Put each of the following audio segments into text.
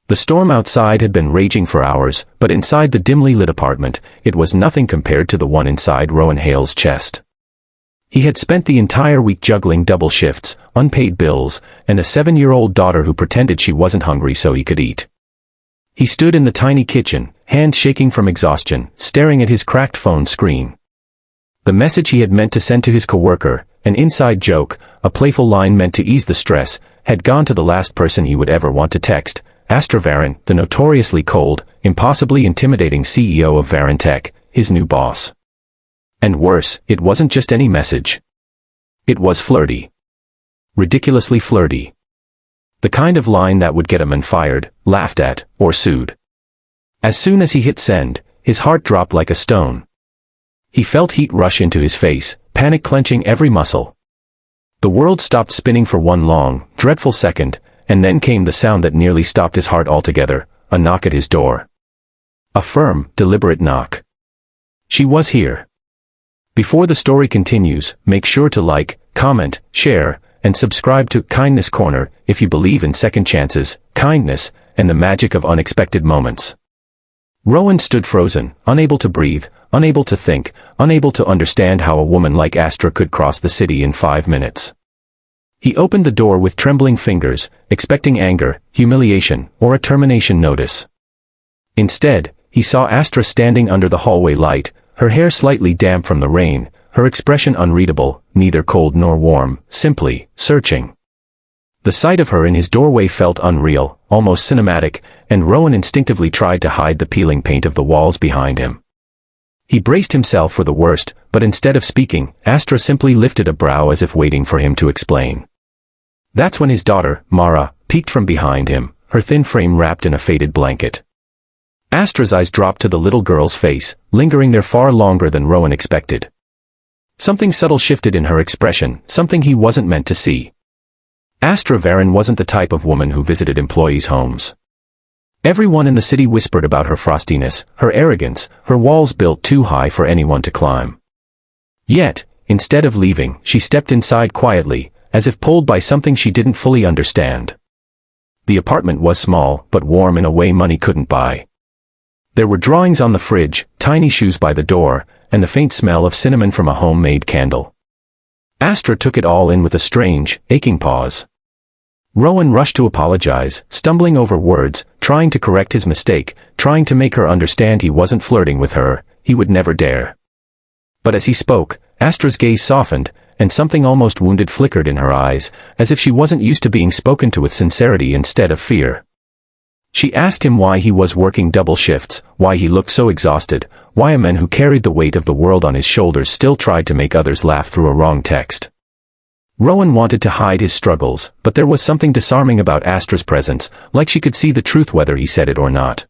The storm outside had been raging for hours, but inside the dimly lit apartment, it was nothing compared to the one inside Rowan Hale's chest. He had spent the entire week juggling double shifts, unpaid bills, and a 7-year-old daughter who pretended she wasn't hungry so he could eat. He stood in the tiny kitchen, hands shaking from exhaustion, staring at his cracked phone screen. The message he had meant to send to his coworker, an inside joke, a playful line meant to ease the stress, had gone to the last person he would ever want to text, Astra Varon, the notoriously cold, impossibly intimidating CEO of Varon Tech, his new boss. And worse, it wasn't just any message. It was flirty. Ridiculously flirty. The kind of line that would get a man fired, laughed at, or sued. As soon as he hit send, his heart dropped like a stone. He felt heat rush into his face, panic clenching every muscle. The world stopped spinning for one long, dreadful second, and then came the sound that nearly stopped his heart altogether, a knock at his door. A firm, deliberate knock. She was here. Before the story continues, make sure to like, comment, share, and subscribe to Kindness Corner if you believe in second chances, kindness, and the magic of unexpected moments. Rowan stood frozen, unable to breathe, unable to think, unable to understand how a woman like Astra could cross the city in 5 minutes. He opened the door with trembling fingers, expecting anger, humiliation, or a termination notice. Instead, he saw Astra standing under the hallway light, her hair slightly damp from the rain, her expression unreadable, neither cold nor warm, simply searching. The sight of her in his doorway felt unreal, almost cinematic, and Rowan instinctively tried to hide the peeling paint of the walls behind him. He braced himself for the worst, but instead of speaking, Astra simply lifted a brow as if waiting for him to explain. That's when his daughter, Mara, peeked from behind him, her thin frame wrapped in a faded blanket. Astra's eyes dropped to the little girl's face, lingering there far longer than Rowan expected. Something subtle shifted in her expression, something he wasn't meant to see. Astra Varon wasn't the type of woman who visited employees' homes. Everyone in the city whispered about her frostiness, her arrogance, her walls built too high for anyone to climb. Yet, instead of leaving, she stepped inside quietly, as if pulled by something she didn't fully understand. The apartment was small, but warm in a way money couldn't buy. There were drawings on the fridge, tiny shoes by the door, and the faint smell of cinnamon from a homemade candle. Astra took it all in with a strange, aching pause. Rowan rushed to apologize, stumbling over words, trying to correct his mistake, trying to make her understand he wasn't flirting with her, he would never dare. But as he spoke, Astra's gaze softened, and something almost wounded flickered in her eyes, as if she wasn't used to being spoken to with sincerity instead of fear. She asked him why he was working double shifts, why he looked so exhausted, why a man who carried the weight of the world on his shoulders still tried to make others laugh through a wrong text. Rowan wanted to hide his struggles, but there was something disarming about Astra's presence, like she could see the truth whether he said it or not.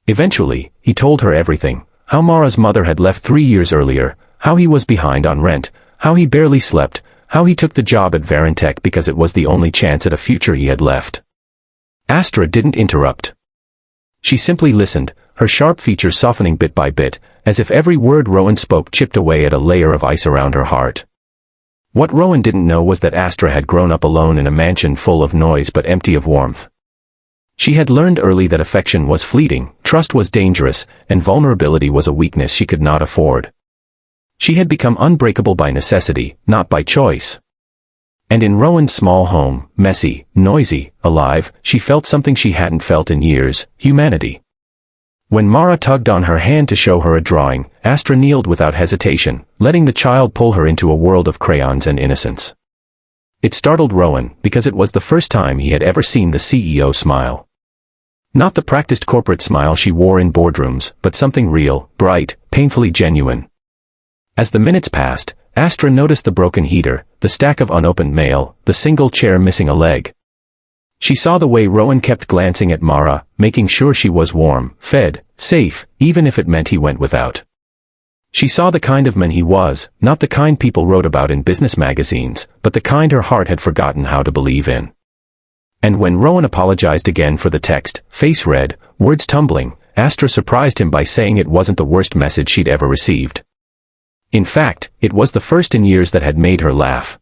Eventually, he told her everything, how Mara's mother had left 3 years earlier, how he was behind on rent, how he barely slept, how he took the job at Varon Tech because it was the only chance at a future he had left. Astra didn't interrupt. She simply listened, her sharp features softening bit by bit, as if every word Rowan spoke chipped away at a layer of ice around her heart. What Rowan didn't know was that Astra had grown up alone in a mansion full of noise but empty of warmth. She had learned early that affection was fleeting, trust was dangerous, and vulnerability was a weakness she could not afford. She had become unbreakable by necessity, not by choice. And in Rowan's small home, messy, noisy, alive, she felt something she hadn't felt in years, humanity. When Mara tugged on her hand to show her a drawing, Astra kneeled without hesitation, letting the child pull her into a world of crayons and innocence. It startled Rowan, because it was the first time he had ever seen the CEO smile. Not the practiced corporate smile she wore in boardrooms, but something real, bright, painfully genuine. As the minutes passed, Astra noticed the broken heater, the stack of unopened mail, the single chair missing a leg. She saw the way Rowan kept glancing at Mara, making sure she was warm, fed, safe, even if it meant he went without. She saw the kind of man he was, not the kind people wrote about in business magazines, but the kind her heart had forgotten how to believe in. And when Rowan apologized again for the text, face red, words tumbling, Astra surprised him by saying it wasn't the worst message she'd ever received. In fact, it was the first in years that had made her laugh.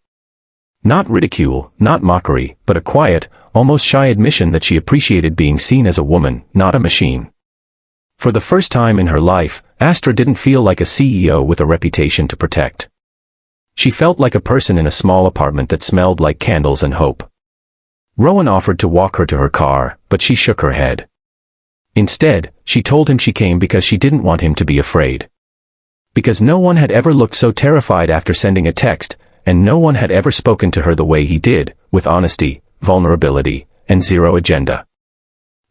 Not ridicule, not mockery, but a quiet, almost shy admission that she appreciated being seen as a woman, not a machine. For the first time in her life, Astra didn't feel like a CEO with a reputation to protect. She felt like a person in a small apartment that smelled like candles and hope. Rowan offered to walk her to her car, but she shook her head. Instead, she told him she came because she didn't want him to be afraid. Because no one had ever looked so terrified after sending a text, and no one had ever spoken to her the way he did, with honesty, vulnerability, and zero agenda.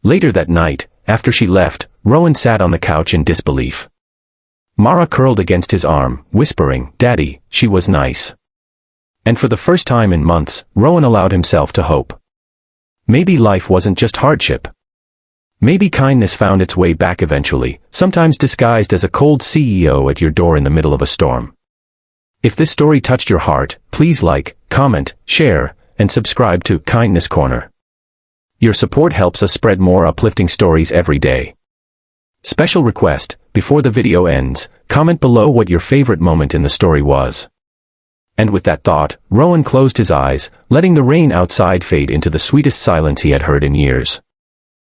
Later that night, after she left, Rowan sat on the couch in disbelief. Mara curled against his arm, whispering, "Daddy, she was nice." And for the first time in months, Rowan allowed himself to hope. Maybe life wasn't just hardship. Maybe kindness found its way back eventually, sometimes disguised as a cold CEO at your door in the middle of a storm. If this story touched your heart, please like, comment, share, and subscribe to Kindness Corner. Your support helps us spread more uplifting stories every day. Special request, before the video ends, comment below what your favorite moment in the story was. And with that thought, Rowan closed his eyes, letting the rain outside fade into the sweetest silence he had heard in years.